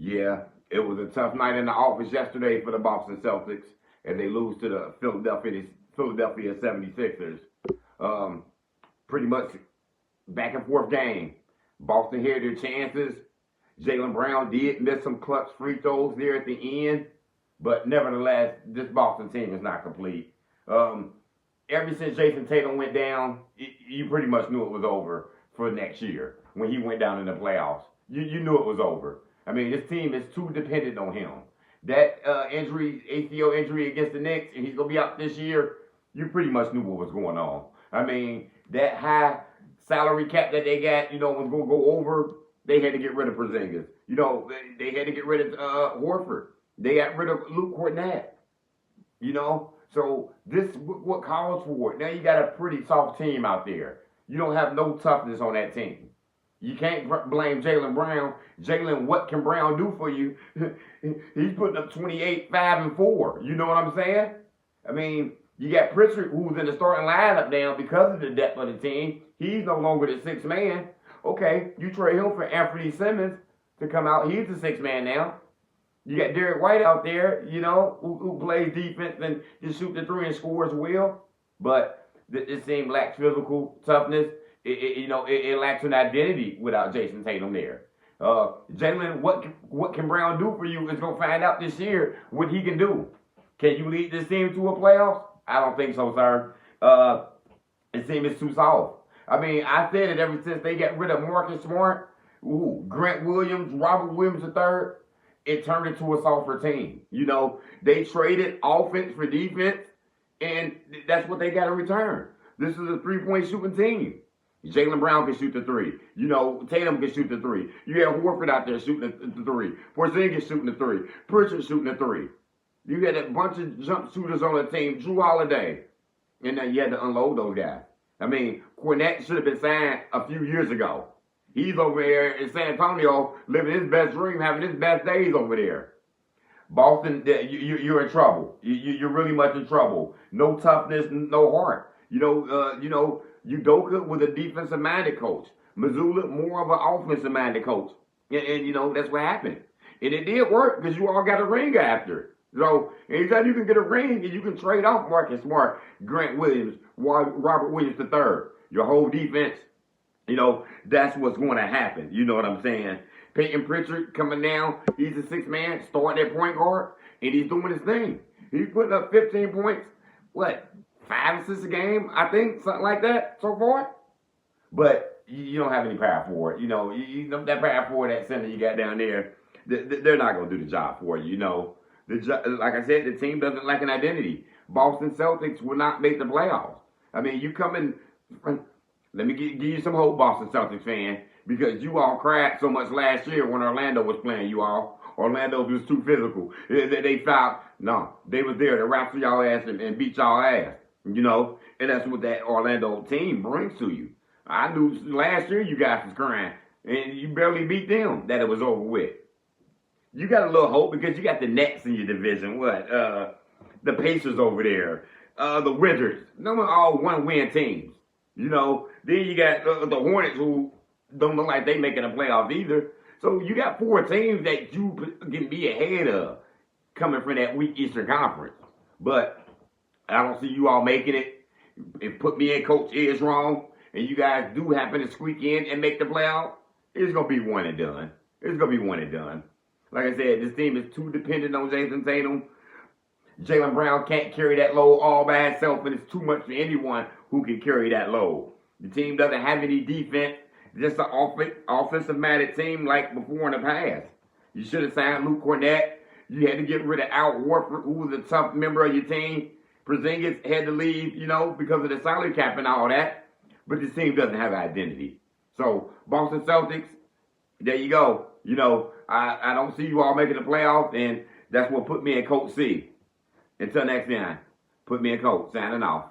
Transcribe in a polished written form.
Yeah, it was a tough night in the office yesterday for the Boston Celtics as they lose to the Philadelphia 76ers. Um, Pretty much back and forth game. Boston had their chances. Jaylen Brown did miss some clutch free throws there at the end, but nevertheless, this Boston team is not complete. Um, Ever since Jason Tatum went down, you pretty much knew it was over for next year when he went down in the playoffs. You knew it was over. I mean, this team is too dependent on him. That injury, ACL injury against the Knicks, and he's going to be out this year, you pretty much knew what was going on. I mean, that high salary cap that they got, was going to go over. They had to get rid of Porzingis. They had to get rid of Horford. They got rid of Luke Kornet. So this what calls for it. Now you got a pretty soft team out there. You don't have no toughness on that team. You can't blame Jaylen Brown. Jaylen, what can Brown do for you? He's putting up 28, 5, and 4. You know what I'm saying? I mean, you got Pritchard, who's in the starting lineup now because of the depth of the team. He's no longer the sixth man. Okay, you trade him for Anthony Simmons to come out. He's the sixth man now. You got Derek White out there, who plays defense and just shoot the three and scores well. But this team lacks physical toughness. It lacks an identity without Jason Tatum there. Jaylen, what can Brown do for you is going to find out this year what he can do. Can you lead this team to a playoffs? I don't think so, sir. This team is too soft. I mean, I said it ever since they got rid of Marcus Smart, Grant Williams, Robert Williams III. It turned into a softer team. They traded offense for defense, and that's what they got in return. This is a three-point shooting team. Jaylen Brown can shoot the three. Tatum can shoot the three. You have Horford out there shooting the three. Porzingis shooting the three. Pritchard shooting the three. You had a bunch of jump shooters on the team. Drew Holiday. And then you had to unload those guys. I mean, Kornet should have been signed a few years ago. He's over there in San Antonio living his best dream, having his best days over there. Boston, you're in trouble. You're really much in trouble. No toughness, no heart. Udoka was a defensive-minded coach. Mazzulla, more of an offensive-minded coach. And that's what happened. And it did work because you all got a ring after it. So anytime you can get a ring and you can trade off Marcus Smart, Grant Williams, Robert Williams III, your whole defense, that's what's going to happen. You know what I'm saying? Peyton Pritchard coming down. He's a sixth man, starting at point guard, and he's doing his thing. He's putting up 15 points, 5 assists a game, I think, something like that so far. But you don't have any power forward. That power forward, that center you got down there, they're not going to do the job for you, Like I said, the team doesn't lack an identity. Boston Celtics will not make the playoffs. I mean, you come in... Let me give you some hope, Boston Celtics fan, because you all cried so much last year when Orlando was playing you all. Orlando was too physical. They fouled. No, they was there to wrestle y'all ass and beat y'all ass. And that's what that Orlando team brings to you. I knew last year you guys was crying, and you barely beat them, that it was over with. You got a little hope because you got the Nets in your division. The Pacers over there. The Wizards. Them are all one-win teams. Then you got the Hornets who don't look like they making the playoffs either. So you got 4 teams that you can be ahead of coming from that weak Eastern Conference. But I don't see you all making it. If put me in Coach is wrong, and you guys do happen to squeak in and make the playoff, it's going to be one and done. It's going to be one and done. Like I said, this team is too dependent on Jason Tatum. Jaylen Brown can't carry that load all by himself, and it's too much for anyone who can carry that load. The team doesn't have any defense, just an offensive-minded team like before in the past. You should have signed Luke Kornet. You had to get rid of Al Horford, who was a tough member of your team. Porzingis had to leave, because of the salary cap and all that. But this team doesn't have an identity. So, Boston Celtics, there you go. I don't see you all making the playoffs, and that's what put me in Coach C. Until next time, put me in Coach. Signing off.